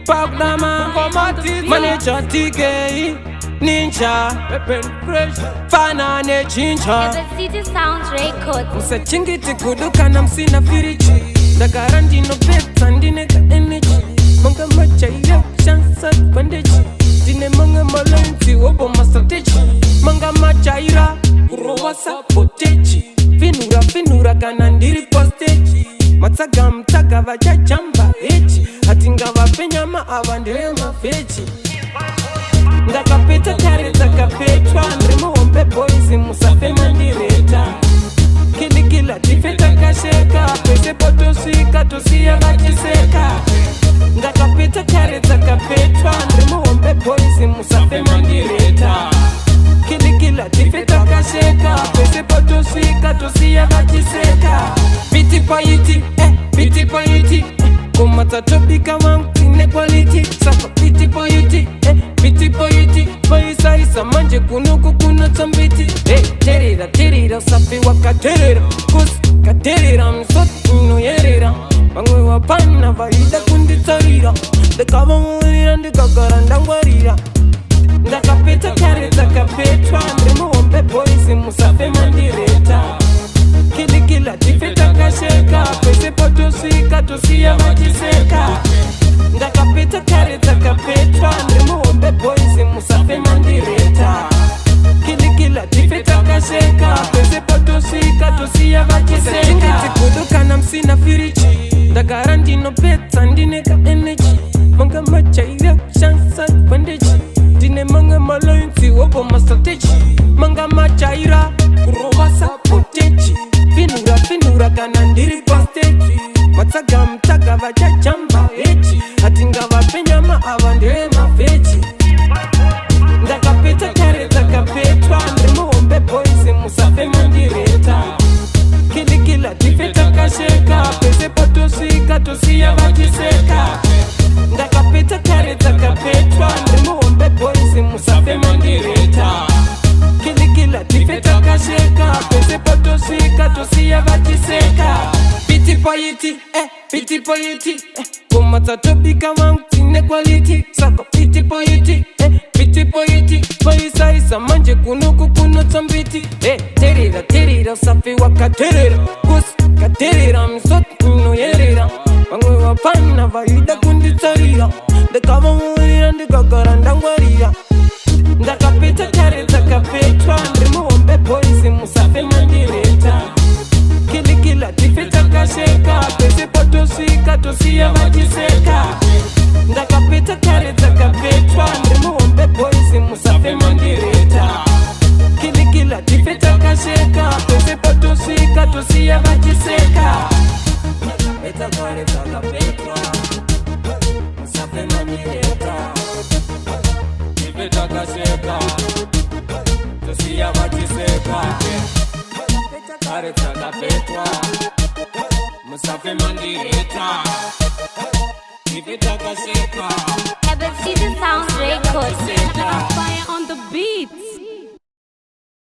Pagdama, manager TK, Ninja, Fanane Chincha. The City Sounds Record. Musa chingiti kuduka na msina firichi. Da garanti no bet andine ka energy. Manga macha iyo shansa bandeji. Dine manga malanti obo mastrategy. Manga macha ira urowasa potechi. Finura kanandiri postechi. Matsaga mtaga vaja jamba echi. Hatinga vapenyama avandere mafechi. Ndakapeta kareta kapetwa. Ndrimo ombe boys musafe mandireta. Kilikila tifeta kasheka. Pese potosika tosia vachiseka. Ndakapeta kareta kapetwa. Ndrimo ombe boys musafe mandireta. Kilikila tifeta kasheka. Pese potosika tosia vachiseka. Biti poiti, kumata topika wangu inequality. Sapa biti poiti, Baisa isa manje kunuku kuna tambiti. Terira, safi waka terira. Kus katerira, msot ino yerira. Bangwe wapana vaida kundi tarira. Dekava mwirira, ndikagaranda ngwarira. Ndakapeta kareta kapetwa. Ndrimo ombe boisi musafe mandireta. Kilikila tifeta kasheka. Pese potosika tosia vachiseka. Ndakapeta kareta kapetwa. Ndrimo ombe boisi musafe mandireta. Kilikila tifeta kasheka. Pese potosika tosia vachiseka. Chingiti kuduka na msina firichi. Ndagaranti no peta ndine ka energy. Manga macha ira shansa bandeji. Dine manga malanti obo mastrategy. Manga macha ira urowasa potechi. Finura kanandiri postechi. Matsaga mtaga vaja jamba echi. Hatinga vapenyama avandere mafechi. Ndakapeta kareta kapetwa. Ndrimo ombe boys musafe mandireta. Kilikila tifeta kasheka. Pese potosika tosia vachiseka. Ndakapeta kareta kapetwa. Ndrimo ombe boys musafe mandireta. Kilikila tifeta kasheka. Pese potosika tosia vachiseka. Biti poiti, kumata topika wangu inequality. Sako biti poiti, Baisa isa manje kunuku kuna tambiti. Terira, safi waka terira. Kus katerira, msot ino yerira. Bangwe wapana vaida kundi tarira. Dekava mwirira, ndikagaranda ngwarira. Ndakapeta kareta kapetwa. Ndrimo ombe boisi musafe mandireta. Kilikila tifeta kasheka. Pese potosika tosia vachiseka. Ndakapeta kareta kapetwa. Ndrimo ombe boisi musafe mandireta. Kilikila tifeta kasheka. Pese potosika tosia vachiseka. Ndakapeta kareta kapetwa. Musafe mandireta. Tifeta kasheka. Tosia vachiseka. Kareta kapetwa. Musafe mandireta. Tifeta kasheka. The City Sounds Record. Fire on the beat.